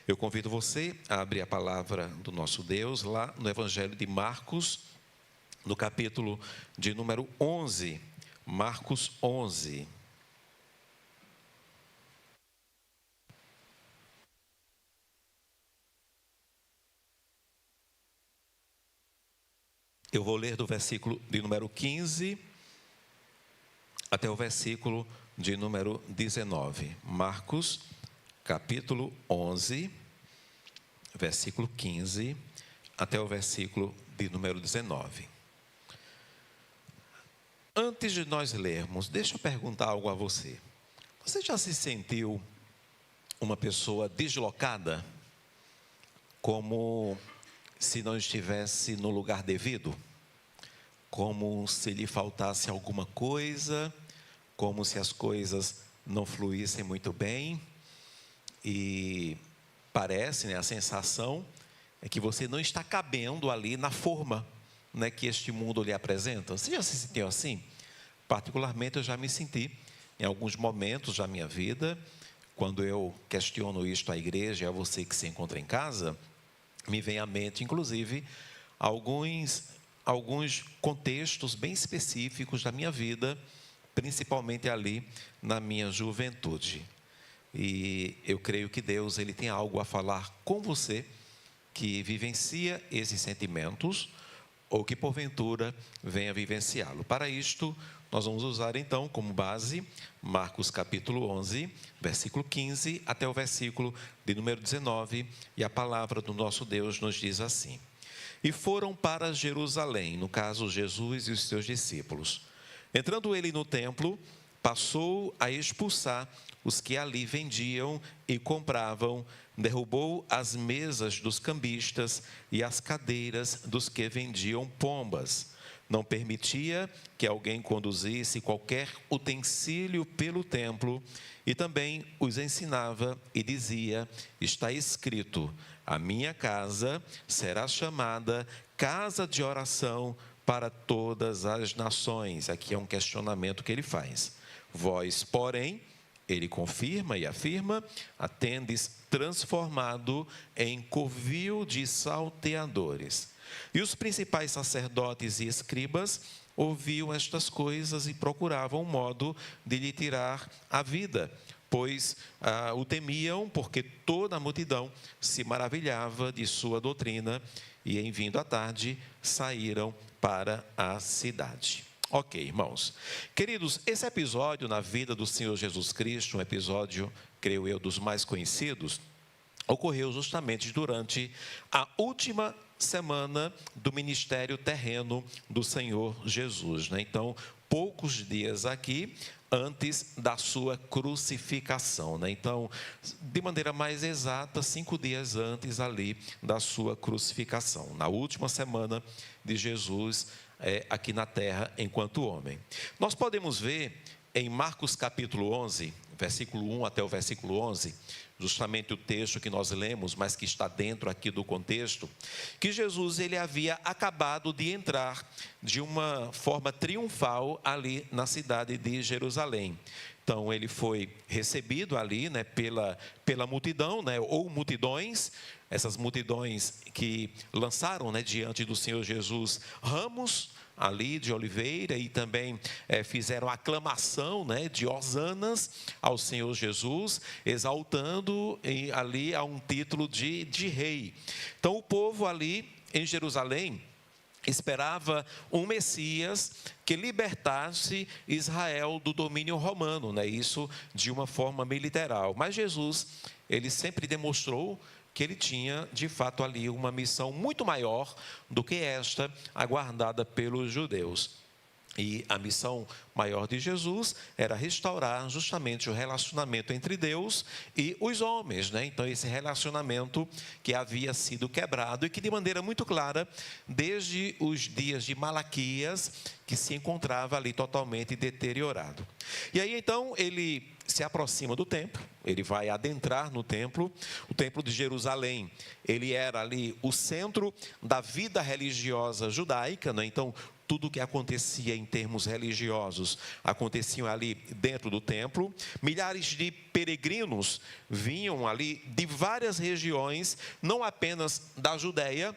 Eu convido você a abrir a palavra do nosso Deus lá no Evangelho de Marcos, no capítulo de número 11. Marcos 11. Eu vou ler do versículo de número 15 até o versículo de número 19. Marcos, capítulo 11, versículo 15 até o versículo de número 19. Antes de nós lermos, deixa eu perguntar algo a você. Você já se sentiu uma pessoa deslocada? Como se não estivesse no lugar devido? Como se lhe faltasse alguma coisa? Como se as coisas não fluíssem muito bem? E parece, a sensação é que você não está cabendo ali na forma, que este mundo lhe apresenta. Você já se sentiu assim? Particularmente eu já me senti em alguns momentos da minha vida, quando eu questiono isto à igreja e a você que se encontra em casa, me vem à mente, inclusive, alguns contextos bem específicos da minha vida, principalmente ali na minha juventude. E eu creio que Deus ele tem algo a falar com você que vivencia esses sentimentos ou que porventura venha vivenciá-lo. Para isto, nós vamos usar então como base Marcos capítulo 11, versículo 15 até o versículo de número 19, e a palavra do nosso Deus nos diz assim: E foram para Jerusalém, no caso Jesus e os seus discípulos. Entrando ele no templo, passou a expulsar os que ali vendiam e compravam, derrubou as mesas dos cambistas e as cadeiras dos que vendiam pombas. Não permitia que alguém conduzisse qualquer utensílio pelo templo, e também os ensinava e dizia: está escrito, a minha casa será chamada casa de oração para todas as nações. Aqui é um questionamento que ele faz. Vós, porém, ele confirma e afirma, a tendes transformado em covil de salteadores. E os principais sacerdotes e escribas ouviam estas coisas e procuravam um modo de lhe tirar a vida, pois o temiam, porque toda a multidão se maravilhava de sua doutrina, e em vindo à tarde saíram para a cidade. Ok, irmãos. Queridos, esse episódio na vida do Senhor Jesus Cristo, um episódio, creio eu, dos mais conhecidos, ocorreu justamente durante a última semana do ministério terreno do Senhor Jesus, Então, poucos dias aqui antes da sua crucificação, Então, de maneira mais exata, 5 dias antes ali da sua crucificação, na última semana de Jesus aqui na terra enquanto homem. Nós podemos ver em Marcos capítulo 11, versículo 1 até o versículo 11, justamente o texto que nós lemos, mas que está dentro aqui do contexto, que Jesus ele havia acabado de entrar de uma forma triunfal ali na cidade de Jerusalém. Então, ele foi recebido ali pela multidão, ou multidões, essas multidões que lançaram diante do Senhor Jesus ramos ali de oliveira e também fizeram aclamação de hosanas ao Senhor Jesus, exaltando ali a um título de rei. Então, o povo ali em Jerusalém esperava um Messias que libertasse Israel do domínio romano, isso de uma forma bem literal. Mas Jesus, ele sempre demonstrou que ele tinha, de fato, ali uma missão muito maior do que esta aguardada pelos judeus. E a missão maior de Jesus era restaurar justamente o relacionamento entre Deus e os homens, Então, esse relacionamento que havia sido quebrado e que, de maneira muito clara, desde os dias de Malaquias, que se encontrava ali totalmente deteriorado. E aí, então, ele se aproxima do templo, ele vai adentrar no templo, o templo de Jerusalém. Ele era ali o centro da vida religiosa judaica, né? Então, tudo o que acontecia em termos religiosos aconteciam ali dentro do templo. Milhares de peregrinos vinham ali de várias regiões, não apenas da Judéia,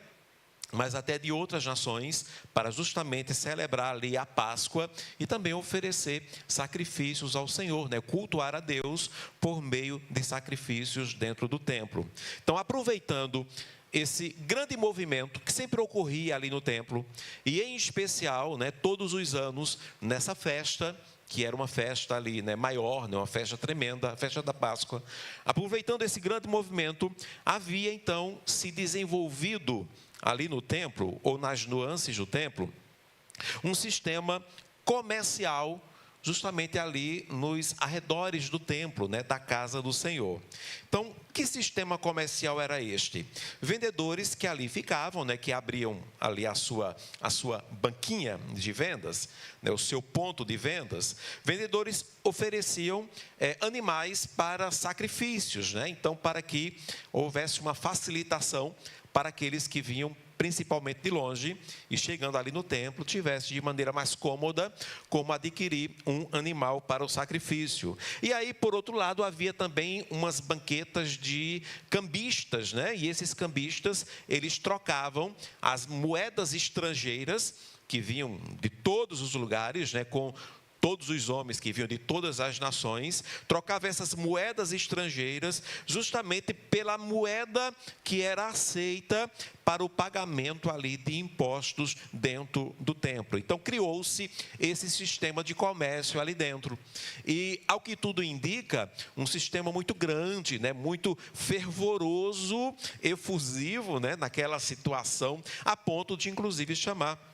mas até de outras nações, para justamente celebrar ali a Páscoa e também oferecer sacrifícios ao Senhor, né? Cultuar a Deus por meio de sacrifícios dentro do templo. Então, aproveitando esse grande movimento que sempre ocorria ali no templo, e em especial, né, todos os anos, nessa festa, que era uma festa ali, né, maior, né, uma festa tremenda, a festa da Páscoa, aproveitando esse grande movimento, havia então se desenvolvido ali no templo, ou nas nuances do templo, um sistema comercial, justamente ali nos arredores do templo, né, da casa do Senhor. Então, que sistema comercial era este? Vendedores que ali ficavam, né, que abriam ali a sua banquinha de vendas, né, o seu ponto de vendas. Vendedores ofereciam animais para sacrifícios, né? Então, para que houvesse uma facilitação para aqueles que vinham principalmente de longe, e chegando ali no templo, tivesse de maneira mais cômoda como adquirir um animal para o sacrifício. E aí, por outro lado, havia também umas banquetas de cambistas, né? E esses cambistas, eles trocavam as moedas estrangeiras, que vinham de todos os lugares, né? Com todos os homens que vinham de todas as nações, trocavam essas moedas estrangeiras justamente pela moeda que era aceita para o pagamento ali de impostos dentro do templo. Então, criou-se esse sistema de comércio ali dentro. E, ao que tudo indica, um sistema muito grande, né, muito fervoroso, efusivo, né, naquela situação, a ponto de, inclusive, chamar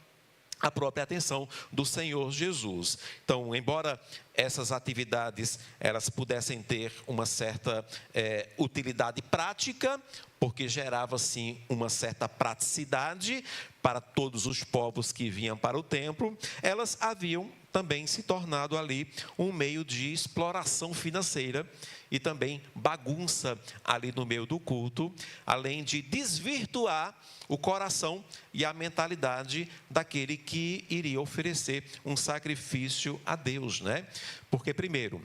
a própria atenção do Senhor Jesus. Então, embora essas atividades elas pudessem ter uma certa utilidade prática, porque gerava, sim, uma certa praticidade para todos os povos que vinham para o templo, elas haviam também se tornado ali um meio de exploração financeira e também bagunça ali no meio do culto, além de desvirtuar o coração e a mentalidade daquele que iria oferecer um sacrifício a Deus, né? Porque, primeiro,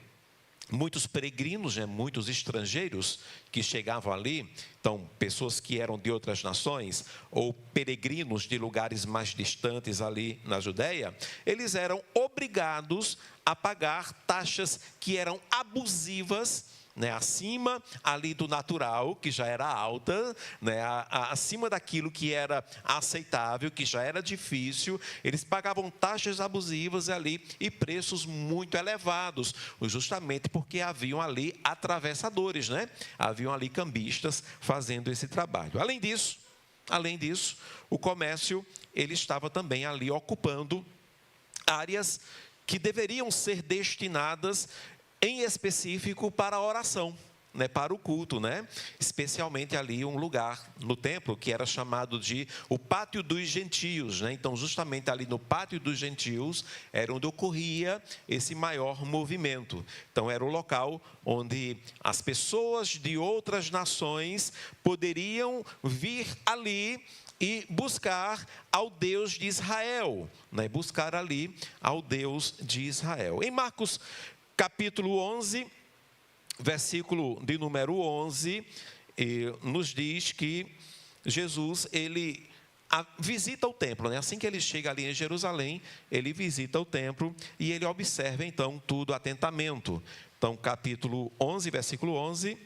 muitos peregrinos, né, muitos estrangeiros que chegavam ali, então, pessoas que eram de outras nações, ou peregrinos de lugares mais distantes ali na Judéia, eles eram obrigados a pagar taxas que eram abusivas, né, acima ali do natural, que já era alta, né, acima daquilo que era aceitável, que já era difícil. Eles pagavam taxas abusivas ali e preços muito elevados, justamente porque haviam ali atravessadores, né? Haviam ali cambistas fazendo esse trabalho. Além disso, o comércio ele estava também ali ocupando áreas que deveriam ser destinadas em específico para a oração, né, para o culto, né? Especialmente ali um lugar no templo que era chamado de o Pátio dos Gentios, né? Então, justamente ali no Pátio dos Gentios era onde ocorria esse maior movimento. Então, era o local onde as pessoas de outras nações poderiam vir ali e buscar ao Deus de Israel, né? Buscar ali ao Deus de Israel. Em Marcos capítulo 11, versículo de número 11, nos diz que Jesus, ele visita o templo, né? Assim que ele chega ali em Jerusalém, ele visita o templo e ele observa então tudo atentamente. Então, capítulo 11, versículo 11,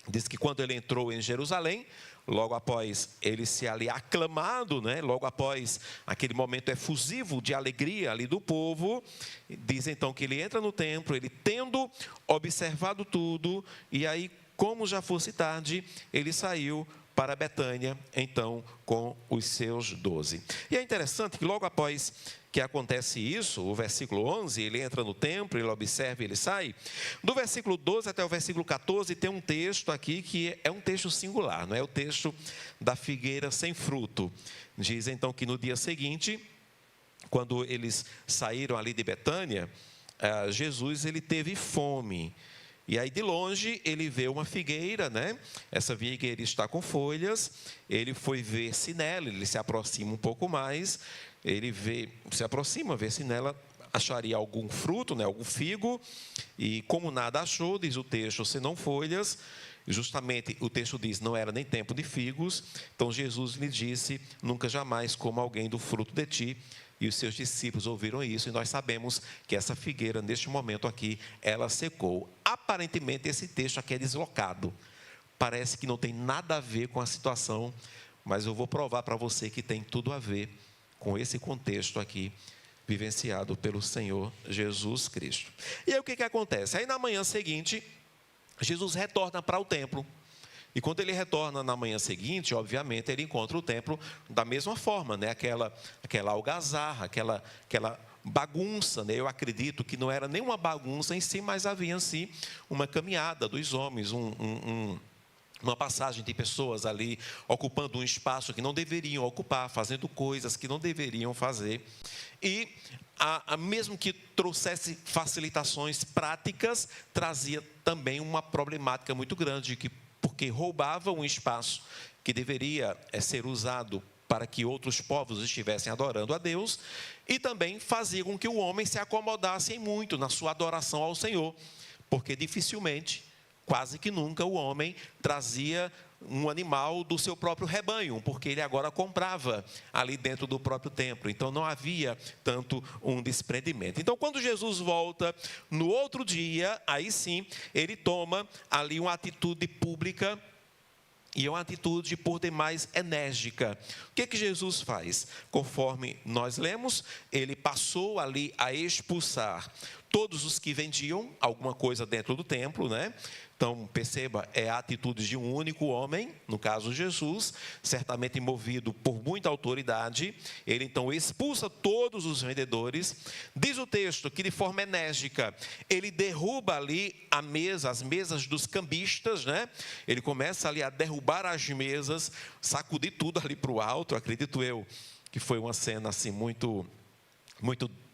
diz que quando ele entrou em Jerusalém, logo após ele ser ali aclamado, né? Logo após aquele momento efusivo de alegria ali do povo, diz então que ele entra no templo, ele tendo observado tudo, e aí, como já fosse tarde, ele saiu para Betânia, então, com os seus 12. E é interessante que logo após que acontece isso, o versículo 11, ele entra no templo, ele observa e ele sai. Do versículo 12 até o versículo 14, tem um texto aqui que é um texto singular, não é o texto da figueira sem fruto. Diz então que no dia seguinte, quando eles saíram ali de Betânia, Jesus ele teve fome. E aí de longe ele vê uma figueira, né? Essa figueira está com folhas. Ele foi ver se nela, ele se aproxima um pouco mais. Ele se aproxima, vê se nela acharia algum fruto, né? Algum figo. E como nada achou, diz o texto, senão folhas. Justamente o texto diz, não era nem tempo de figos. Então Jesus lhe disse, nunca jamais coma alguém do fruto de ti. E os seus discípulos ouviram isso, e nós sabemos que essa figueira, neste momento aqui, ela secou. Aparentemente, esse texto aqui é deslocado. Parece que não tem nada a ver com a situação, mas eu vou provar para você que tem tudo a ver com esse contexto aqui, vivenciado pelo Senhor Jesus Cristo. E aí o que acontece? Aí na manhã seguinte, Jesus retorna para o templo. E quando ele retorna na manhã seguinte, obviamente, ele encontra o templo da mesma forma, né? Aquela algazarra, aquela bagunça, né? Eu acredito que não era nenhuma bagunça em si, mas havia em si uma caminhada dos homens, uma passagem de pessoas ali ocupando um espaço que não deveriam ocupar, fazendo coisas que não deveriam fazer. E mesmo que trouxesse facilitações práticas, trazia também uma problemática muito grande, porque roubava um espaço que deveria ser usado para que outros povos estivessem adorando a Deus, e também fazia com que o homem se acomodasse muito na sua adoração ao Senhor, porque dificilmente, quase que nunca, o homem trazia um animal do seu próprio rebanho, porque ele agora comprava ali dentro do próprio templo. Então não havia tanto um desprendimento. Então quando Jesus volta no outro dia, aí sim, ele toma ali uma atitude pública, e é uma atitude por demais enérgica. O que Jesus faz? Conforme nós lemos, ele passou ali a expulsar todos os que vendiam alguma coisa dentro do templo, né? Então, perceba, é a atitude de um único homem, no caso Jesus, certamente movido por muita autoridade. Ele então expulsa todos os vendedores. Diz o texto que de forma enérgica, ele derruba ali as mesas dos cambistas, né? Ele começa ali a derrubar as mesas, sacudir tudo ali para o alto. Acredito eu que foi uma cena assim muito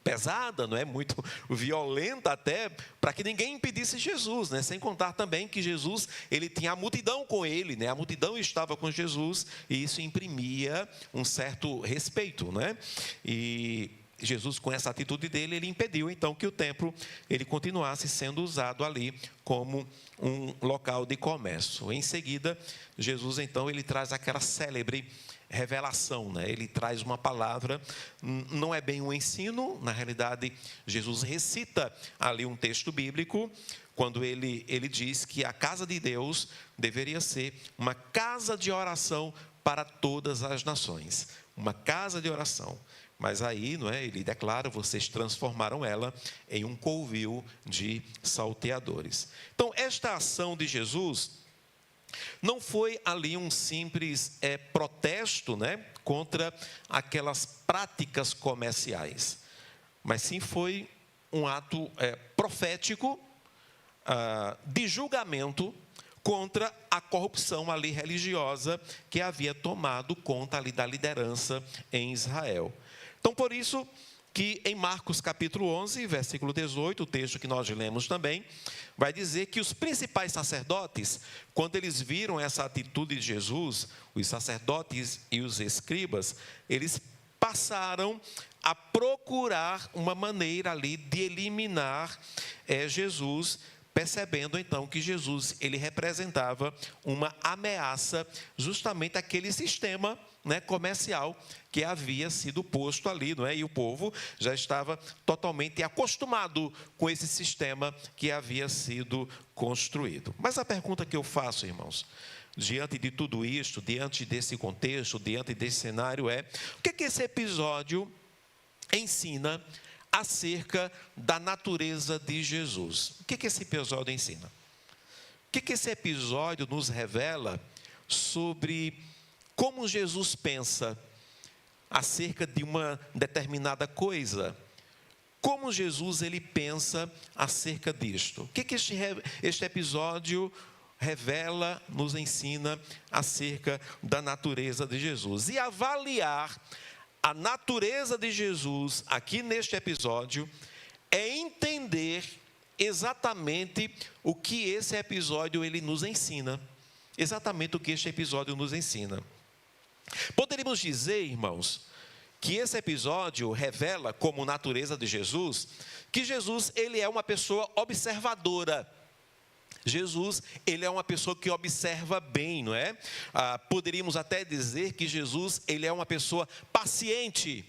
pesada, não é? Muito violenta até, para que ninguém impedisse Jesus, né? Sem contar também que Jesus, ele tinha a multidão com ele, né? A multidão estava com Jesus, e isso imprimia um certo respeito, né? E Jesus, com essa atitude dele, ele impediu então que o templo ele continuasse sendo usado ali como um local de comércio. Em seguida, Jesus então ele traz aquela célebre revelação, né? Ele traz uma palavra, não é bem um ensino, na realidade Jesus recita ali um texto bíblico, quando ele diz que a casa de Deus deveria ser uma casa de oração para todas as nações, uma casa de oração. Mas aí, não é? Ele declara, vocês transformaram ela em um covil de salteadores. Então, esta ação de Jesus não foi ali um simples protesto, né, contra aquelas práticas comerciais, mas sim foi um ato profético de julgamento contra a corrupção ali religiosa que havia tomado conta ali da liderança em Israel. Então, por isso que em Marcos capítulo 11, versículo 18, o texto que nós lemos também, vai dizer que os principais sacerdotes, quando eles viram essa atitude de Jesus, os sacerdotes e os escribas, eles passaram a procurar uma maneira ali de eliminar Jesus, percebendo então que Jesus ele representava uma ameaça justamente àquele sistema, né, comercial que havia sido posto ali, não é? E o povo já estava totalmente acostumado com esse sistema que havia sido construído. Mas a pergunta que eu faço, irmãos, diante de tudo isto, diante desse contexto, diante desse cenário o que esse episódio ensina acerca da natureza de Jesus? O que esse episódio ensina? O que esse episódio nos revela sobre como Jesus pensa acerca de uma determinada coisa? Como Jesus ele pensa acerca disto? O que este episódio revela, nos ensina acerca da natureza de Jesus? E avaliar a natureza de Jesus aqui neste episódio é entender exatamente o que esse episódio ele nos ensina. Exatamente o que este episódio nos ensina. Poderíamos dizer, irmãos, que esse episódio revela como natureza de Jesus, que Jesus ele é uma pessoa observadora. Jesus, ele é uma pessoa que observa bem, não é? Poderíamos até dizer que Jesus, ele é uma pessoa paciente.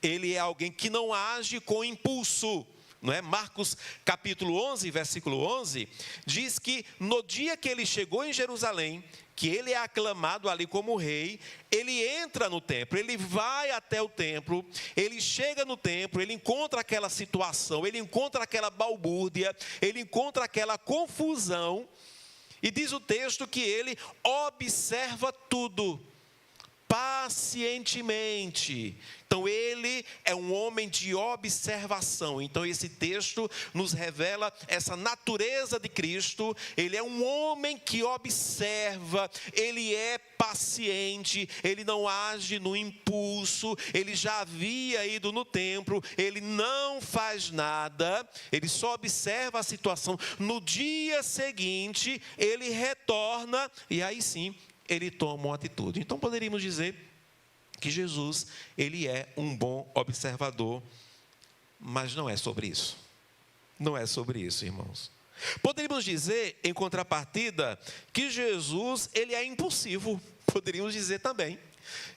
Ele é alguém que não age com impulso, não é? Marcos capítulo 11, versículo 11, diz que no dia que ele chegou em Jerusalém, que ele é aclamado ali como rei, ele entra no templo, ele vai até o templo, ele chega no templo, ele encontra aquela situação, ele encontra aquela balbúrdia, ele encontra aquela confusão, e diz o texto que ele observa tudo, pacientemente. Então ele é um homem de observação. Então esse texto nos revela essa natureza de Cristo. Ele é um homem que observa, ele é paciente, ele não age no impulso, ele já havia ido no templo, ele não faz nada, ele só observa a situação. No dia seguinte, ele retorna e aí sim, ele toma uma atitude. Então poderíamos dizer que Jesus, ele é um bom observador, mas não é sobre isso. Não é sobre isso, irmãos. Poderíamos dizer, em contrapartida, que Jesus, ele é impulsivo. Poderíamos dizer também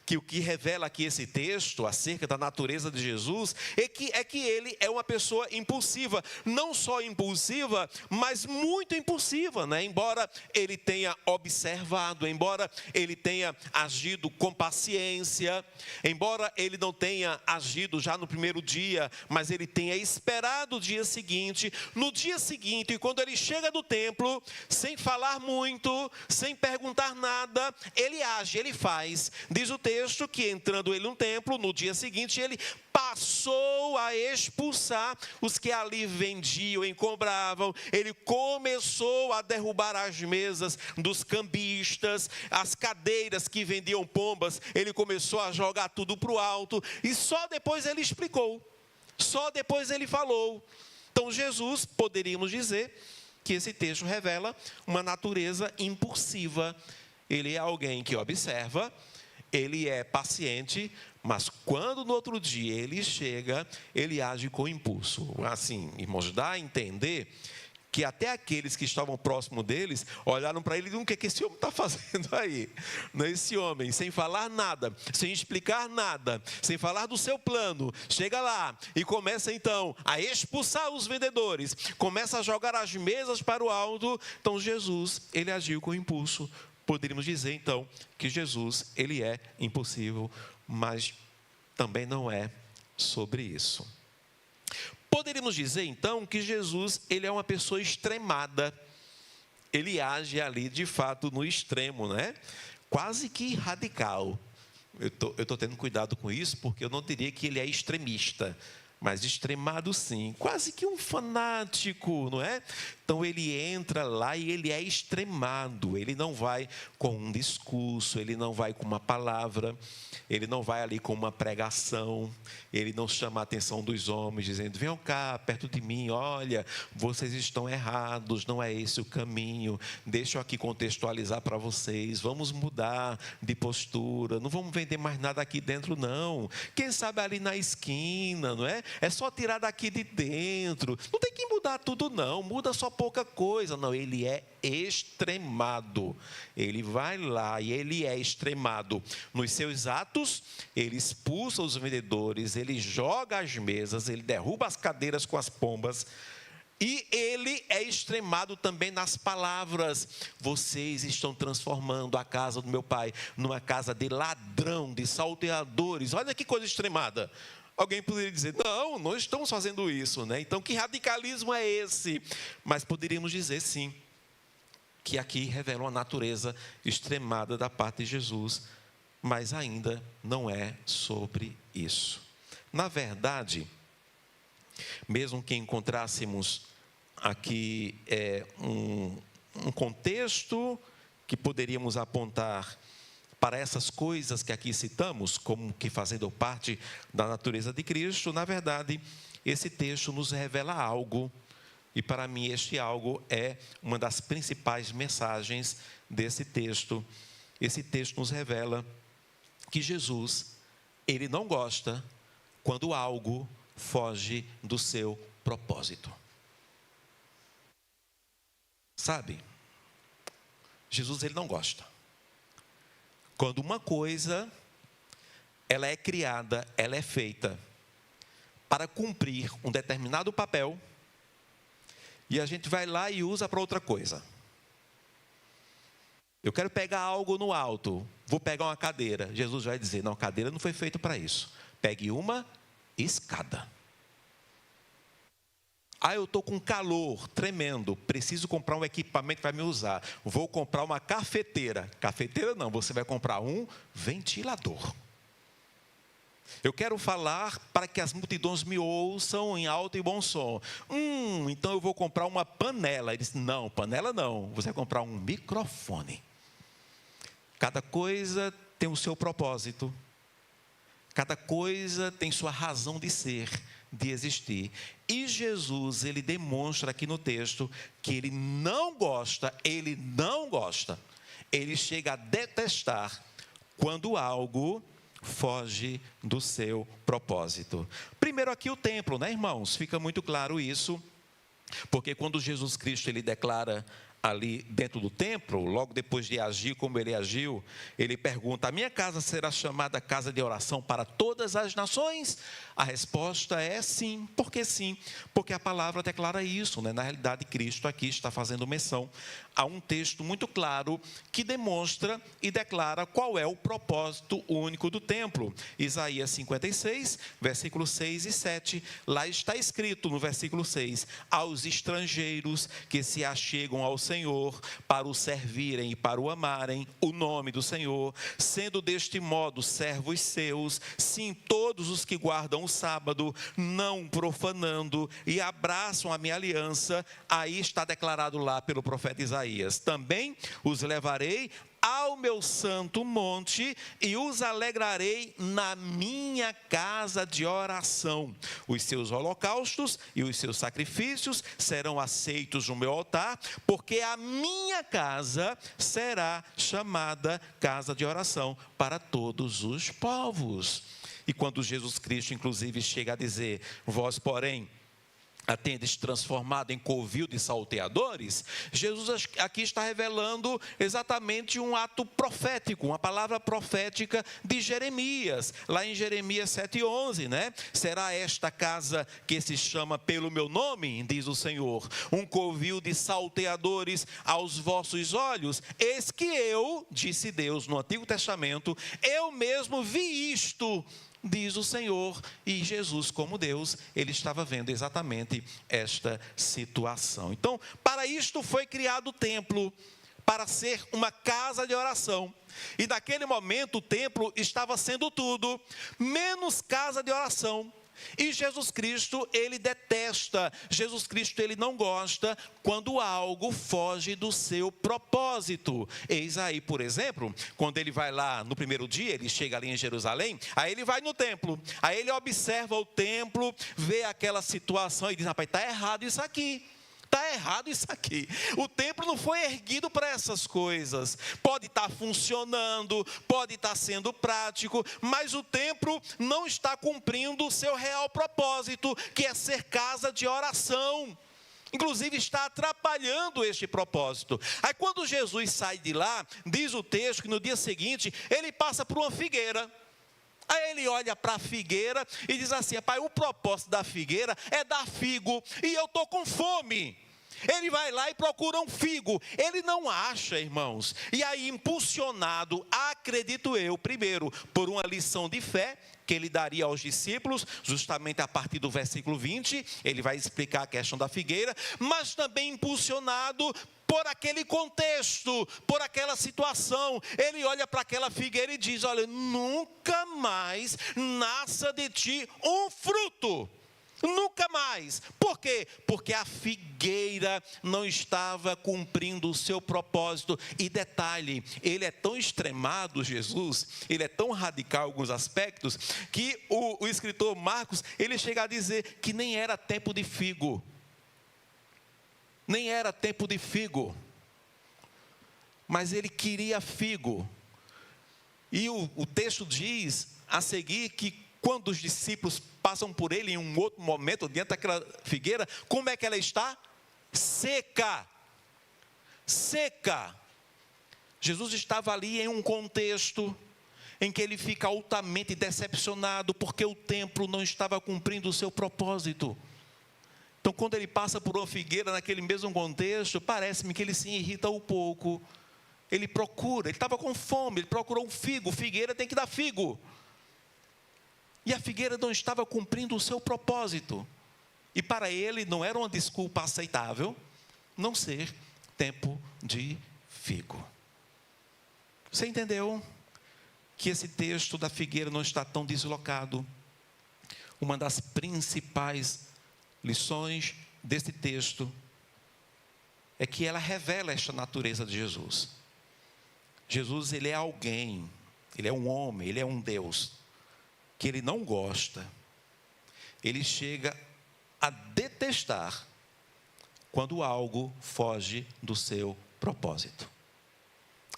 que o que revela aqui esse texto acerca da natureza de Jesus é que ele é uma pessoa impulsiva, não só impulsiva, mas muito impulsiva, né? Embora ele tenha observado, embora ele tenha agido com paciência, embora ele não tenha agido já no primeiro dia, mas ele tenha esperado o dia seguinte. No dia seguinte, quando ele chega do templo, sem falar muito, sem perguntar nada, ele age, ele faz. Diz o texto que entrando ele no templo, no dia seguinte, ele passou a expulsar os que ali vendiam e compravam. Ele começou a derrubar as mesas dos cambistas, as cadeiras que vendiam pombas, ele começou a jogar tudo para o alto, e só depois ele explicou, só depois ele falou. Então Jesus, poderíamos dizer que esse texto revela uma natureza impulsiva. Ele é alguém que observa, ele é paciente, mas quando no outro dia ele chega, ele age com impulso. Assim, irmãos, dá a entender que até aqueles que estavam próximo deles olharam para ele e disseram: o que esse homem está fazendo aí? Esse homem, sem falar nada, sem explicar nada, sem falar do seu plano, chega lá e começa então a expulsar os vendedores, começa a jogar as mesas para o alto. Então Jesus, ele agiu com impulso. Poderíamos dizer, então, que Jesus, ele é impulsivo, mas também não é sobre isso. Poderíamos dizer, então, que Jesus, ele é uma pessoa extremada. Ele age ali, de fato, no extremo, né? Quase que radical. Eu estou tendo cuidado com isso, porque eu não diria que ele é extremista, mas extremado sim, quase que um fanático, não é? Então ele entra lá e ele é extremado, ele não vai com um discurso, ele não vai com uma palavra, ele não vai ali com uma pregação, ele não chama a atenção dos homens, dizendo: venham cá, perto de mim, olha, vocês estão errados, não é esse o caminho, deixa eu aqui contextualizar para vocês, vamos mudar de postura, não vamos vender mais nada aqui dentro não, quem sabe ali na esquina, não é? É só tirar daqui de dentro, não tem que mudar tudo não, muda só pouca coisa. Não, ele é extremado, ele vai lá e ele é extremado nos seus atos. Ele expulsa os vendedores, ele joga as mesas, ele derruba as cadeiras com as pombas. E ele é extremado também nas palavras: vocês estão transformando a casa do meu pai numa casa de ladrão, de salteadores. Olha que coisa extremada. Alguém poderia dizer: não, não estamos fazendo isso, né? Então, que radicalismo é esse? Mas poderíamos dizer, sim, que aqui revela uma natureza extremada da parte de Jesus, mas ainda não é sobre isso. Na verdade, mesmo que encontrássemos aqui um contexto que poderíamos apontar para essas coisas que aqui citamos, como que fazendo parte da natureza de Cristo, na verdade, esse texto nos revela algo E para mim este algo é uma das principais mensagens desse texto. Esse texto nos revela que Jesus, ele não gosta quando algo foge do seu propósito. Sabe? Jesus, ele não gosta quando uma coisa, ela é criada, ela é feita para cumprir um determinado papel, e a gente vai lá e usa para outra coisa. Eu quero pegar algo no alto, vou pegar uma cadeira. Jesus vai dizer, não, cadeira não foi feita para isso. Pegue uma escada. Eu estou com calor tremendo, preciso comprar um equipamento para me usar. Vou comprar uma cafeteira. Cafeteira não, você vai comprar um ventilador. Eu quero falar para que as multidões me ouçam em alto e bom som. Então eu vou comprar uma panela. Ele disse, não, panela não, você vai comprar um microfone. Cada coisa tem o seu propósito. Cada coisa tem sua razão de ser, de existir. E Jesus, ele demonstra aqui no texto que ele não gosta, ele chega a detestar quando algo foge do seu propósito. Primeiro aqui o templo, né, irmãos? Fica muito claro isso, porque quando Jesus Cristo, ele declara ali dentro do templo, logo depois de agir como ele agiu, ele pergunta, a minha casa será chamada casa de oração para todas as nações? A resposta é sim. Por que sim? Porque a palavra declara isso, né? Na realidade, Cristo aqui está fazendo menção a um texto muito claro que demonstra e declara qual é o propósito único do templo. Isaías 56, versículos 6 e 7, lá está escrito no versículo 6, aos estrangeiros que se achegam ao Senhor para o servirem e para o amarem, o nome do Senhor, sendo deste modo servos seus, sim, todos os que guardam o sábado, não profanando e abraçam a minha aliança, aí está declarado lá pelo profeta Isaías, também os levarei ao meu santo monte e os alegrarei na minha casa de oração. Os seus holocaustos e os seus sacrifícios serão aceitos no meu altar, porque a minha casa será chamada casa de oração para todos os povos. E quando Jesus Cristo, inclusive, chega a dizer, vós, porém, a tendes transformado em covil de salteadores, Jesus aqui está revelando exatamente um ato profético, uma palavra profética de Jeremias, lá em Jeremias 7,11, né? Será esta casa que se chama pelo meu nome, diz o Senhor, um covil de salteadores aos vossos olhos? Eis que eu, disse Deus no Antigo Testamento, eu mesmo vi isto, diz o Senhor. E Jesus, como Deus, ele estava vendo exatamente esta situação. Então, para isto foi criado o templo, para ser uma casa de oração. E naquele momento o templo estava sendo tudo, menos casa de oração. E Jesus Cristo, ele detesta, Jesus Cristo, ele não gosta quando algo foge do seu propósito. Eis aí, por exemplo, quando ele vai lá no primeiro dia, ele chega ali em Jerusalém, aí ele vai no templo, aí ele observa o templo, vê aquela situação e diz, rapaz, está errado isso aqui. Está errado isso aqui. O templo não foi erguido para essas coisas. Pode estar funcionando, pode estar sendo prático, mas o templo não está cumprindo o seu real propósito, que é ser casa de oração. Inclusive está atrapalhando este propósito. Aí quando Jesus sai de lá, diz o texto que no dia seguinte, ele passa por uma figueira. Aí ele olha para a figueira e diz assim, pai, o propósito da figueira é dar figo, e eu estou com fome. Ele vai lá e procura um figo, ele não acha, irmãos. E aí, impulsionado, acredito eu, primeiro, por uma lição de fé, que ele daria aos discípulos, justamente a partir do versículo 20, ele vai explicar a questão da figueira, mas também impulsionado por aquele contexto, por aquela situação. Ele olha para aquela figueira e diz, olha, nunca mais nasça de ti um fruto. Nunca mais. Por quê? Porque a figueira não estava cumprindo o seu propósito. E detalhe, ele é tão extremado, Jesus, ele é tão radical em alguns aspectos, que o escritor Marcos, ele chega a dizer que nem era tempo de figo. nem era tempo de figo, mas ele queria figo. E o texto diz a seguir que quando os discípulos passam por ele em um outro momento, diante daquela figueira, como é que ela está? Seca. Seca. Jesus estava ali em um contexto em que ele fica altamente decepcionado, porque o templo não estava cumprindo o seu propósito. Então, quando ele passa por uma figueira naquele mesmo contexto, parece-me que ele se irrita um pouco. Ele procura, ele estava com fome, ele procurou um figo. Figueira tem que dar figo. E a figueira não estava cumprindo o seu propósito. E para ele não era uma desculpa aceitável não ser tempo de figo. Você entendeu que esse texto da figueira não está tão deslocado? Uma das principais lições desse texto é que ela revela esta natureza de Jesus. Jesus, ele é alguém, ele é um homem, ele é um Deus, que ele não gosta, ele chega a detestar quando algo foge do seu propósito.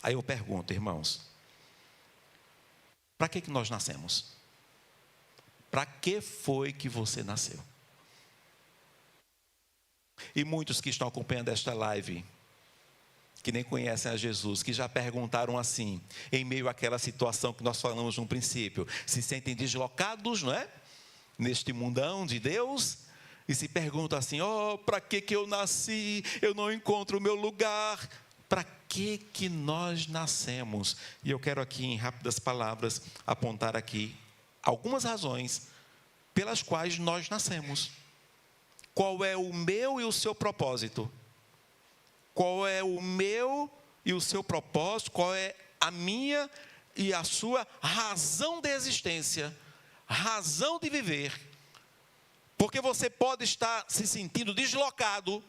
Aí eu pergunto, irmãos, para que nós nascemos? Para que foi que você nasceu? E muitos que estão acompanhando esta live, que nem conhecem a Jesus, que já perguntaram assim, em meio àquela situação que nós falamos no princípio, se sentem deslocados, não é? Neste mundão de Deus, e se perguntam assim, para que eu nasci? Eu não encontro o meu lugar. Para que nós nascemos? E eu quero aqui, em rápidas palavras, apontar aqui algumas razões pelas quais nós nascemos. Qual é o meu e o seu propósito? Qual é o meu e o seu propósito? Qual é a minha e a sua razão de existência? Razão de viver? Porque você pode estar se sentindo deslocado,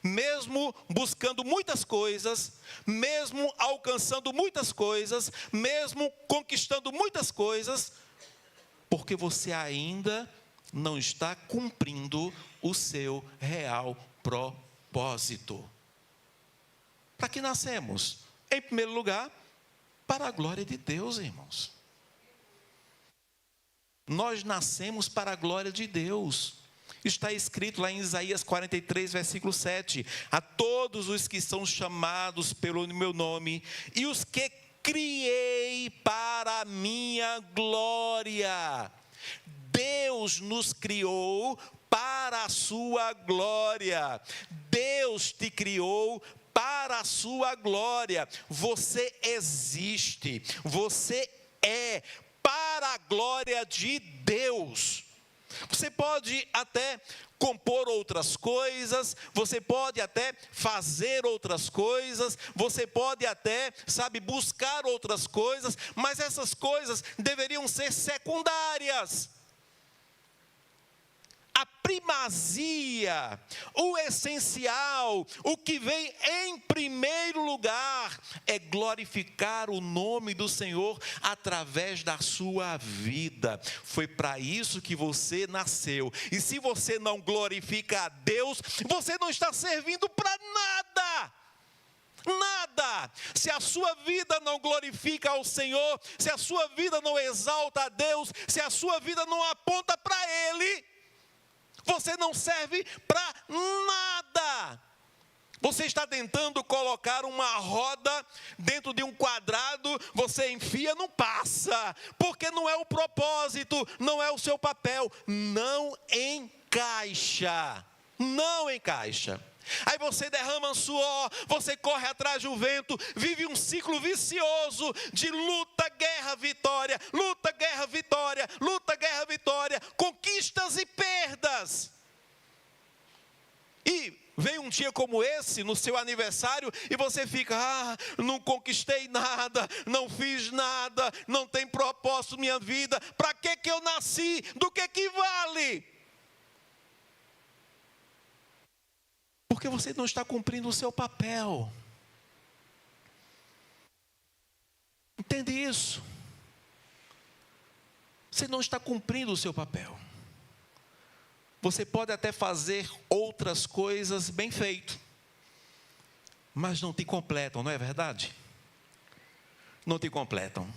mesmo buscando muitas coisas, mesmo alcançando muitas coisas, mesmo conquistando muitas coisas, porque você ainda não está cumprindo o seu real propósito. Para que nascemos? Em primeiro lugar, para a glória de Deus, irmãos. Nós nascemos para a glória de Deus. Está escrito lá em Isaías 43, versículo 7. A todos os que são chamados pelo meu nome e os que criei para a minha glória. Deus nos criou para a sua glória. Deus te criou para a sua glória. Você existe, você é para a glória de Deus. Você pode até compor outras coisas, você pode até fazer outras coisas, você pode até, buscar outras coisas, mas essas coisas deveriam ser secundárias. A primazia, o essencial, o que vem em primeiro lugar é glorificar o nome do Senhor através da sua vida. Foi para isso que você nasceu. E se você não glorifica a Deus, você não está servindo para nada. Nada. Se a sua vida não glorifica ao Senhor, se a sua vida não exalta a Deus, se a sua vida não aponta para Ele, você não serve para nada. Você está tentando colocar uma roda dentro de um quadrado, você enfia, não passa, porque não é o propósito, não é o seu papel, não encaixa, não encaixa. Aí você derrama suor, você corre atrás do vento, vive um ciclo vicioso de luta, guerra, vitória, luta, guerra, vitória, luta, guerra, vitória, conquistas e perdas. E vem um dia como esse, no seu aniversário, e você fica, não conquistei nada, não fiz nada, não tem propósito minha vida, para que eu nasci, do que vale? Porque você não está cumprindo o seu papel. Entende isso? Você não está cumprindo o seu papel. Você pode até fazer outras coisas bem feito, mas não te completam, não é verdade? Não te completam.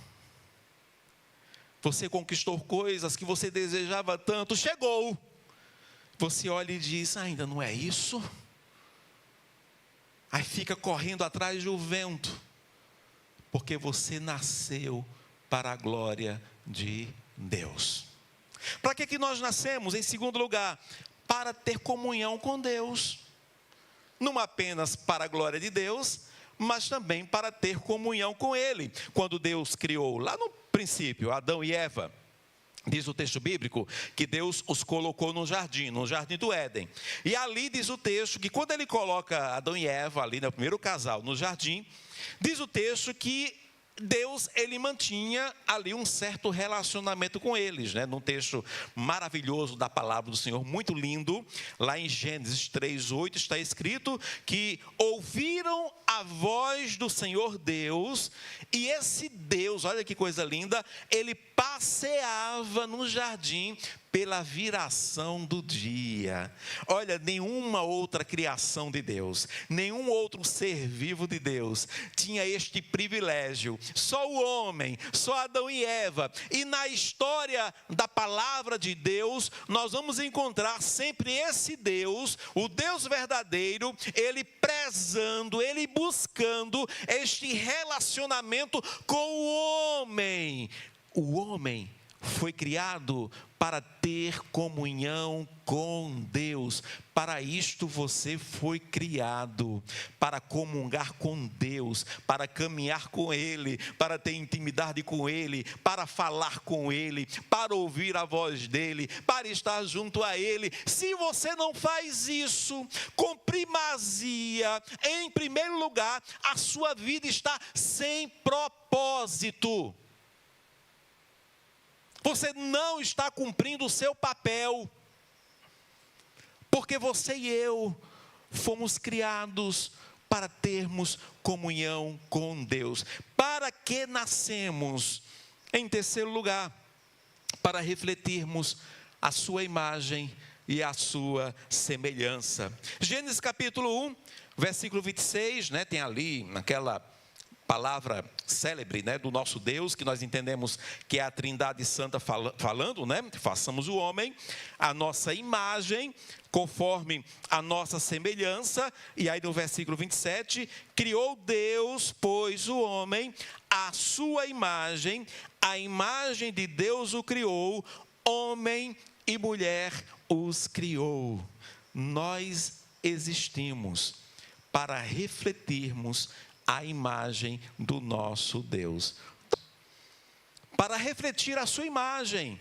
Você conquistou coisas que você desejava tanto, chegou. Você olha e diz, ainda não é isso? Aí fica correndo atrás do vento, porque você nasceu para a glória de Deus. Para que nós nascemos? Em segundo lugar, para ter comunhão com Deus. Não apenas para a glória de Deus, mas também para ter comunhão com Ele. Quando Deus criou, lá no princípio, Adão e Eva, diz o texto bíblico que Deus os colocou no jardim do Éden. E ali diz o texto que quando Ele coloca Adão e Eva, ali no primeiro casal, no jardim, diz o texto que Deus, Ele mantinha ali um certo relacionamento com eles, né? Num texto maravilhoso da palavra do Senhor, muito lindo, lá em Gênesis 3:8 está escrito que ouviram a voz do Senhor Deus, e esse Deus, olha que coisa linda, Ele passeava no jardim pela viração do dia. Olha, nenhuma outra criação de Deus, nenhum outro ser vivo de Deus tinha este privilégio. Só o homem, só Adão e Eva. E na história da palavra de Deus, nós vamos encontrar sempre esse Deus, o Deus verdadeiro, Ele prezando, Ele buscando este relacionamento com o homem. O homem foi criado para ter comunhão com Deus. Para isto você foi criado, para comungar com Deus, para caminhar com Ele, para ter intimidade com Ele, para falar com Ele, para ouvir a voz dEle, para estar junto a Ele. Se você não faz isso com primazia, em primeiro lugar, a sua vida está sem propósito. Você não está cumprindo o seu papel, porque você e eu fomos criados para termos comunhão com Deus. Para que nascemos? Em terceiro lugar, para refletirmos a sua imagem e a sua semelhança. Gênesis capítulo 1, versículo 26, né, tem ali naquela palavra célebre, né, do nosso Deus, que nós entendemos que é a Trindade Santa falando, né, façamos o homem, a nossa imagem, conforme a nossa semelhança. E aí no versículo 27, criou Deus, pois o homem, a sua imagem, a imagem de Deus o criou, homem e mulher os criou. Nós existimos para refletirmos a imagem do nosso Deus, para refletir a sua imagem.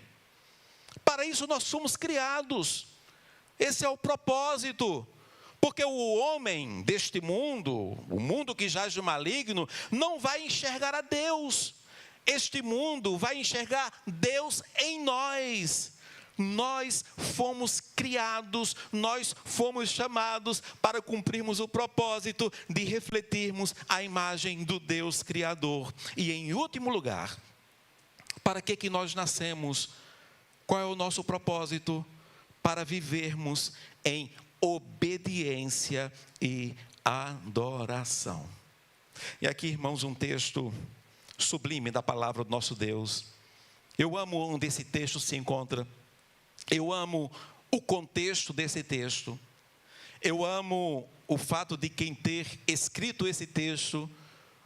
Para isso nós somos criados. Esse é o propósito. Porque o homem deste mundo, o mundo que jaz do maligno, não vai enxergar a Deus. Este mundo vai enxergar Deus em nós. Nós fomos criados, nós fomos chamados para cumprirmos o propósito de refletirmos a imagem do Deus Criador. E em último lugar, para que nós nascemos? Qual é o nosso propósito? Para vivermos em obediência e adoração. E aqui, irmãos, um texto sublime da palavra do nosso Deus. Eu amo onde esse texto se encontra. Eu amo o contexto desse texto. Eu amo o fato de quem ter escrito esse texto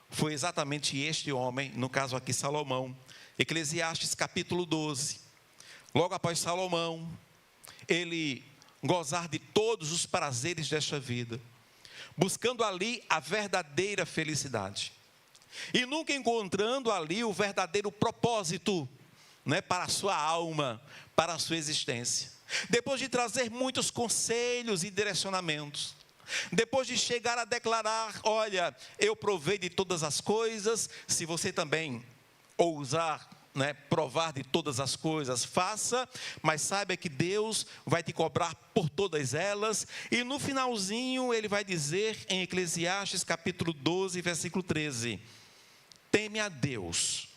foi exatamente este homem, no caso aqui Salomão. Eclesiastes capítulo 12. Logo após Salomão, ele gozar de todos os prazeres desta vida, buscando ali a verdadeira felicidade. E nunca encontrando ali o verdadeiro propósito, né, para a sua alma, para a sua existência. Depois de trazer muitos conselhos e direcionamentos, depois de chegar a declarar, olha, eu provei de todas as coisas, se você também ousar, né, provar de todas as coisas, faça, mas saiba que Deus vai te cobrar por todas elas. E no finalzinho ele vai dizer em Eclesiastes capítulo 12, versículo 13, teme a Deus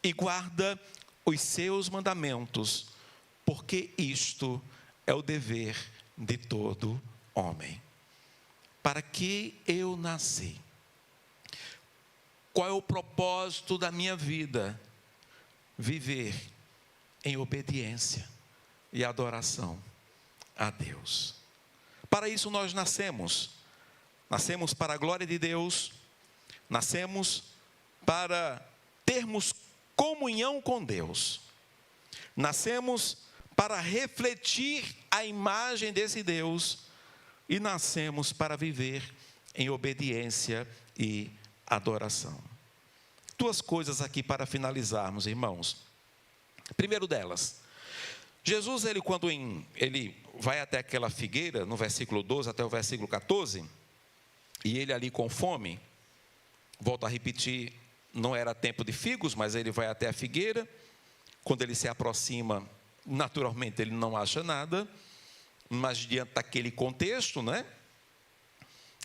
e guarda os seus mandamentos, porque isto é o dever de todo homem. Para que eu nasci? Qual é o propósito da minha vida? Viver em obediência e adoração a Deus. Para isso nós nascemos. Nascemos para a glória de Deus. Nascemos para termos comunhão com Deus. Nascemos para refletir a imagem desse Deus. E nascemos para viver em obediência e adoração. Duas coisas aqui para finalizarmos, irmãos. Primeiro delas, Jesus, quando ele vai até aquela figueira, no versículo 12 até o versículo 14, e ele ali com fome, volto a repetir, não era tempo de figos, mas ele vai até a figueira. Quando ele se aproxima, naturalmente ele não acha nada, mas diante daquele contexto, né?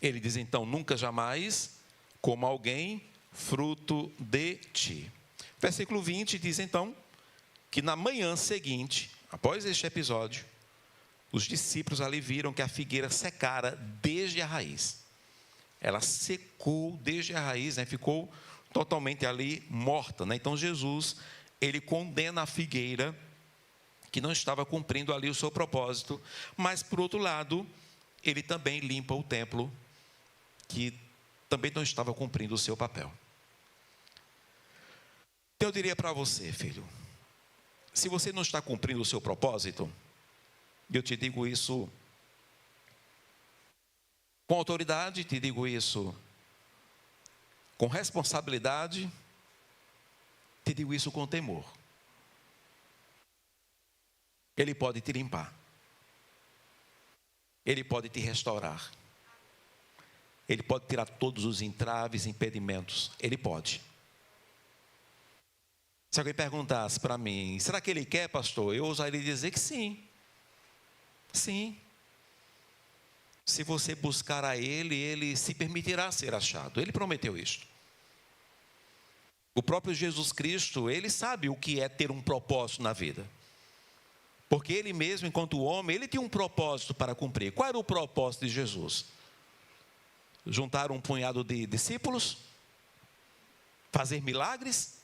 Ele diz então: nunca jamais coma alguém fruto de ti. Versículo 20 diz então que na manhã seguinte, após este episódio, os discípulos ali viram que a figueira secara desde a raiz. Ela secou desde a raiz, né? Ficou totalmente ali morta, né? Então Jesus, ele condena a figueira que não estava cumprindo ali o seu propósito, mas por outro lado, ele também limpa o templo que também não estava cumprindo o seu papel. Eu diria para você, filho, se você não está cumprindo o seu propósito, eu te digo isso com autoridade, te digo isso com responsabilidade, te digo isso com temor. Ele pode te limpar. Ele pode te restaurar. Ele pode tirar todos os entraves, impedimentos. Ele pode. Se alguém perguntasse para mim, será que ele quer, pastor? Eu ousaria dizer que sim. Sim. Se você buscar a ele, ele se permitirá ser achado. Ele prometeu isto. O próprio Jesus Cristo, ele sabe o que é ter um propósito na vida. Porque ele mesmo, enquanto homem, ele tinha um propósito para cumprir. Qual era o propósito de Jesus? Juntar um punhado de discípulos? Fazer milagres?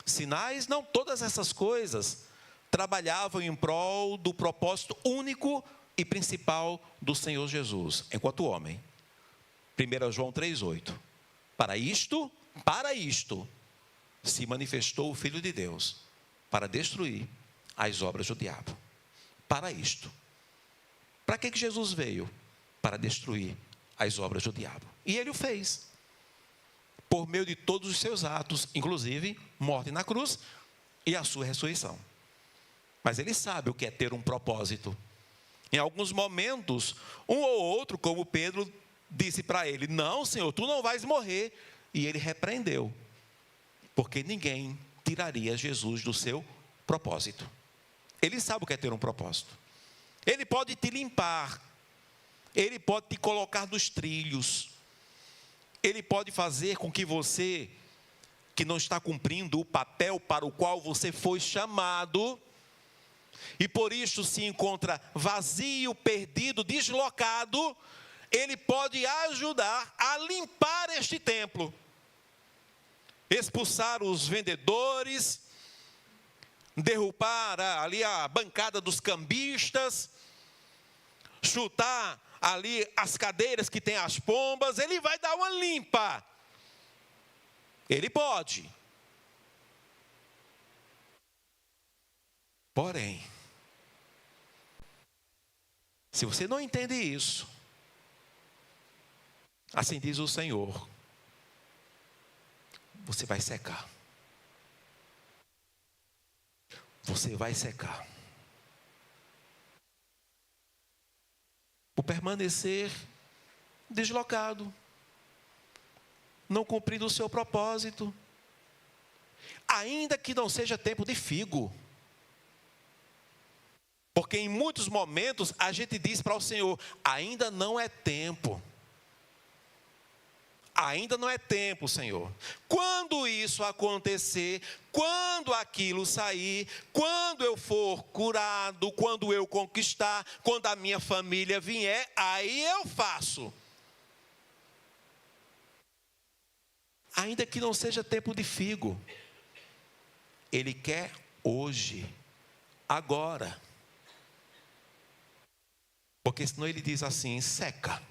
Sinais? Não, todas essas coisas trabalhavam em prol do propósito único e principal do Senhor Jesus, enquanto homem. 1 João 3,8. Para isto, se manifestou o Filho de Deus, para destruir as obras do diabo. Para isto. Para que Jesus veio? Para destruir as obras do diabo. E ele o fez. Por meio de todos os seus atos, inclusive morte na cruz e a sua ressurreição. Mas ele sabe o que é ter um propósito. Em alguns momentos, um ou outro, como Pedro, disse para ele: não, Senhor, tu não vais morrer. E ele repreendeu, porque ninguém tiraria Jesus do seu propósito. Ele sabe o que é ter um propósito. Ele pode te limpar. Ele pode te colocar nos trilhos. Ele pode fazer com que você, que não está cumprindo o papel para o qual você foi chamado, e por isso se encontra vazio, perdido, deslocado, ele pode ajudar a limpar este templo. Expulsar os vendedores, derrubar ali a bancada dos cambistas, chutar ali as cadeiras que tem as pombas. Ele vai dar uma limpa. Ele pode. Porém, se você não entende isso, assim diz o Senhor, você vai secar. Você vai secar. Por permanecer deslocado, não cumprindo o seu propósito, ainda que não seja tempo de figo. Porque em muitos momentos a gente diz para o Senhor: ainda não é tempo. Ainda não é tempo, Senhor. Quando isso acontecer, quando aquilo sair, quando eu for curado, quando eu conquistar, quando a minha família vier, aí eu faço. Ainda que não seja tempo de figo, Ele quer hoje, agora. Porque senão Ele diz assim: seca.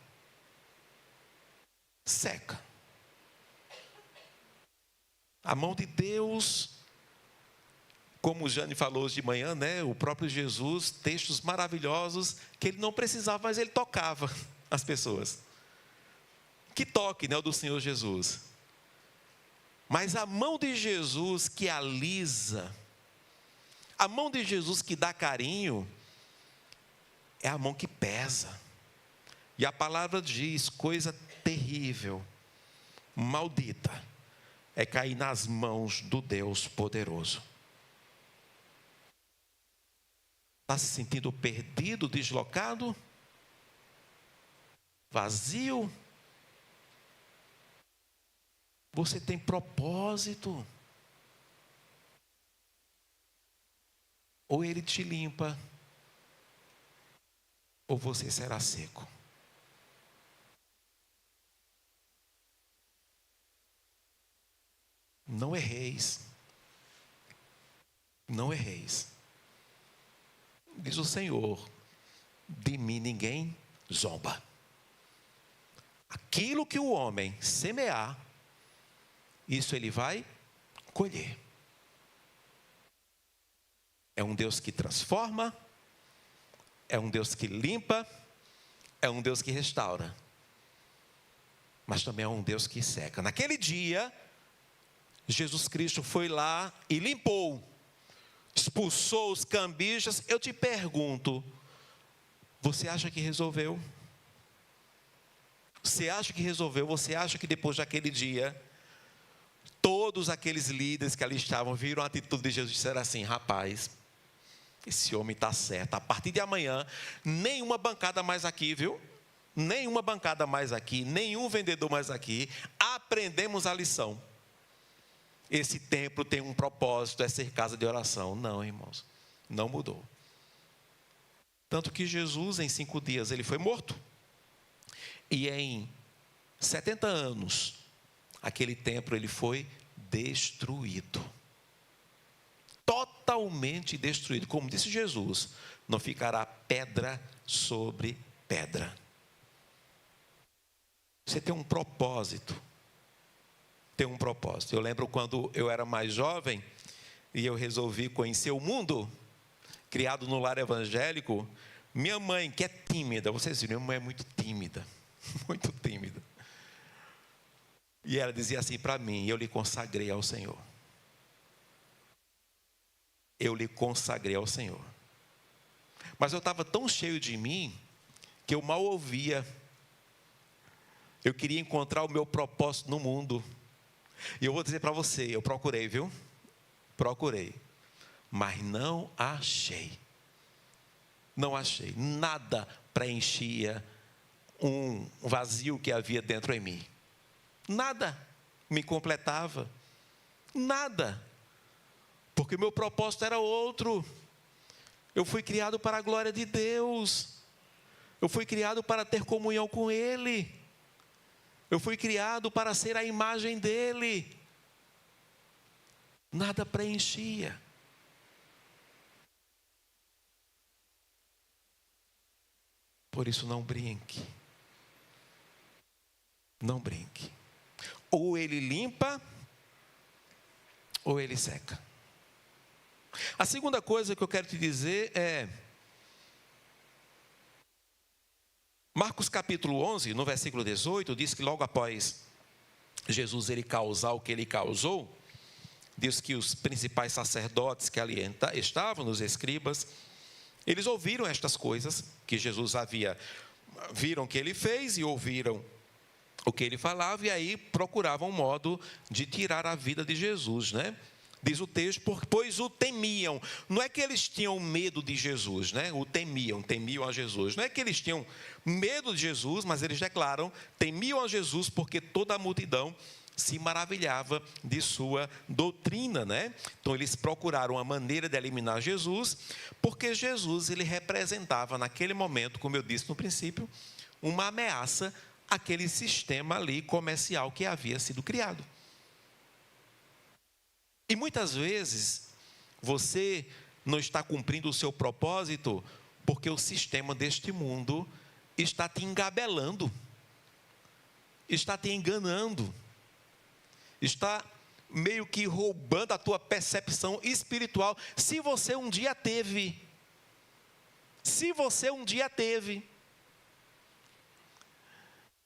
Seca. A mão de Deus, como o Jane falou hoje de manhã, né? O próprio Jesus, textos maravilhosos, que Ele não precisava, mas Ele tocava as pessoas. Que toque, né? O do Senhor Jesus. Mas a mão de Jesus que alisa, a mão de Jesus que dá carinho, é a mão que pesa. E a palavra diz: coisa terrível, maldita, é cair nas mãos do Deus poderoso. Está se sentindo perdido, deslocado, vazio? Você tem propósito? Ou Ele te limpa, ou você será seco. Não erreis. Não erreis. Diz o Senhor: de mim ninguém zomba. Aquilo que o homem semear, isso ele vai colher. É um Deus que transforma, é um Deus que limpa, é um Deus que restaura, mas também é um Deus que seca. Naquele dia, Jesus Cristo foi lá e limpou, expulsou os cambistas. Eu te pergunto, você acha que resolveu? Você acha que resolveu? Você acha que depois daquele dia, todos aqueles líderes que ali estavam viram a atitude de Jesus e disseram assim: rapaz, esse homem está certo, a partir de amanhã, nenhuma bancada mais aqui, viu? Nenhuma bancada mais aqui, nenhum vendedor mais aqui, aprendemos a lição. Esse templo tem um propósito, é ser casa de oração. Não, irmãos, não mudou. Tanto que Jesus, em 5 dias, ele foi morto. E em 70 anos, aquele templo ele foi destruído. Totalmente destruído. Como disse Jesus, não ficará pedra sobre pedra. Você tem um propósito. Tem um propósito. Eu lembro quando eu era mais jovem e eu resolvi conhecer o mundo, criado no lar evangélico. Minha mãe, que é tímida, vocês viram, minha mãe é muito tímida, muito tímida. E ela dizia assim para mim: eu lhe consagrei ao Senhor. Eu lhe consagrei ao Senhor. Mas eu estava tão cheio de mim que eu mal ouvia. Eu queria encontrar o meu propósito no mundo. E eu vou dizer para você, eu procurei, viu? Procurei. Mas não achei. Não achei. Nada preenchia um vazio que havia dentro em mim. Nada me completava. Nada. Porque meu propósito era outro. Eu fui criado para a glória de Deus. Eu fui criado para ter comunhão com Ele. Eu fui criado para ser a imagem dEle. Nada preenchia. Por isso não brinque. Não brinque. Ou Ele limpa, ou Ele seca. A segunda coisa que eu quero te dizer é: Marcos capítulo 11, no versículo 18, diz que logo após Jesus ele causar o que ele causou, diz que os principais sacerdotes que ali estavam, os escribas, eles ouviram estas coisas que Jesus viram o que ele fez e ouviram o que ele falava, e aí procuravam um modo de tirar a vida de Jesus, né? Diz o texto, pois o temiam. Não é que eles tinham medo de Jesus, né? O temiam a Jesus. Não é que eles tinham medo de Jesus, mas eles declaram, temiam a Jesus porque toda a multidão se maravilhava de sua doutrina, né? Então eles procuraram uma maneira de eliminar Jesus, porque Jesus ele representava naquele momento, como eu disse no princípio, uma ameaça àquele sistema ali comercial que havia sido criado. E muitas vezes você não está cumprindo o seu propósito porque o sistema deste mundo está te engabelando, está te enganando, está meio que roubando a tua percepção espiritual. Se você um dia teve,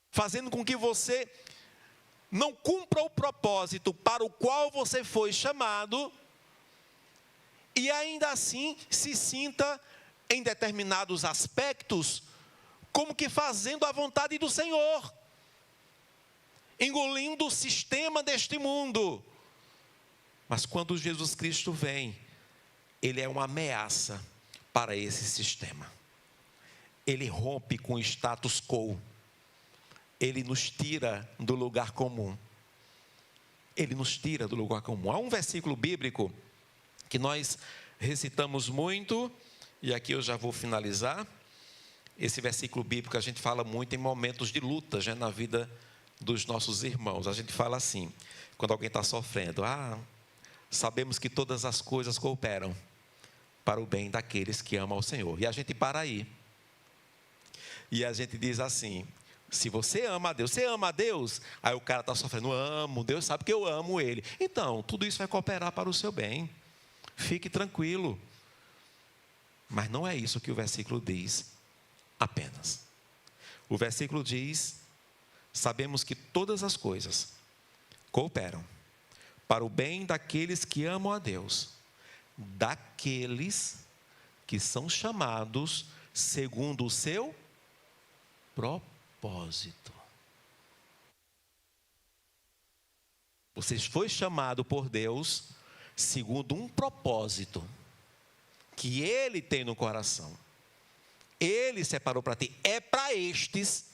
fazendo com que você não cumpra o propósito para o qual você foi chamado, e ainda assim se sinta em determinados aspectos como que fazendo a vontade do Senhor, engolindo o sistema deste mundo. Mas quando Jesus Cristo vem, Ele é uma ameaça para esse sistema. Ele rompe com o status quo. Ele nos tira do lugar comum. Ele nos tira do lugar comum. Há um versículo bíblico que nós recitamos muito, e aqui eu já vou finalizar. Esse versículo bíblico a gente fala muito em momentos de luta, já na vida dos nossos irmãos. A gente fala assim, quando alguém está sofrendo: sabemos que todas as coisas cooperam para o bem daqueles que amam ao Senhor. E a gente para aí. E a gente diz assim: se você ama a Deus, você ama a Deus? Aí o cara está sofrendo: amo, Deus sabe que eu amo Ele. Então, tudo isso vai cooperar para o seu bem. Fique tranquilo. Mas não é isso que o versículo diz apenas. O versículo diz: sabemos que todas as coisas cooperam para o bem daqueles que amam a Deus, daqueles que são chamados segundo o seu propósito. Você foi chamado por Deus segundo um propósito que Ele tem no coração. Ele separou para ti. É para estes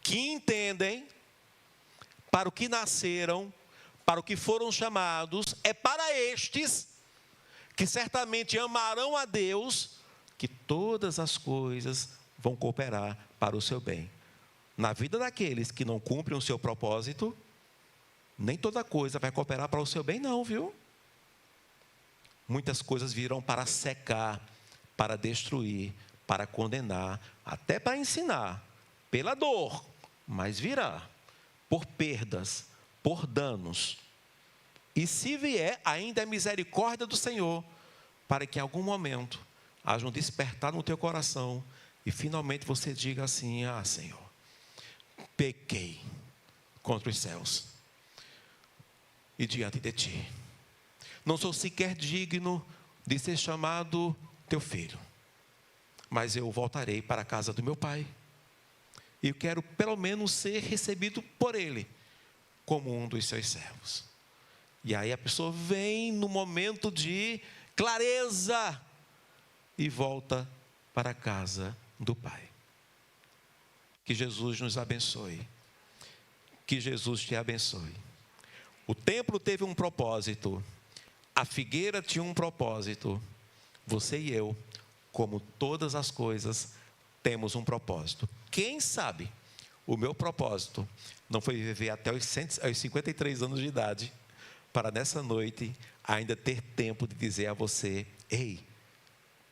que entendem para o que nasceram, para o que foram chamados. É para estes que certamente amarão a Deus, que todas as coisas vão cooperar para o seu bem. Na vida daqueles que não cumprem o seu propósito, nem toda coisa vai cooperar para o seu bem não, viu? Muitas coisas virão para secar, para destruir, para condenar, até para ensinar, pela dor, mas virá, por perdas, por danos. E se vier, ainda é misericórdia do Senhor, para que em algum momento haja um despertar no teu coração, e finalmente você diga assim: Senhor, pequei contra os céus e diante de ti. Não sou sequer digno de ser chamado teu filho, mas eu voltarei para a casa do meu pai. E eu quero pelo menos ser recebido por ele como um dos seus servos. E aí a pessoa vem no momento de clareza e volta para a casa do Pai. Que Jesus nos abençoe. Que Jesus te abençoe. O templo teve um propósito. A figueira tinha um propósito. Você e eu, como todas as coisas, temos um propósito. Quem sabe o meu propósito não foi viver até os 53 anos de idade, para nessa noite ainda ter tempo de dizer a você: ei,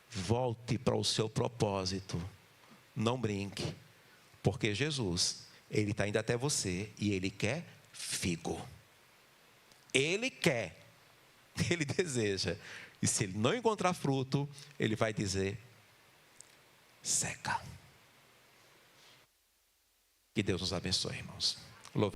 volte para o seu propósito, não brinque, porque Jesus, Ele está indo até você e Ele quer figo. Ele quer, Ele deseja, e se Ele não encontrar fruto, Ele vai dizer: seca. Que Deus nos abençoe, irmãos.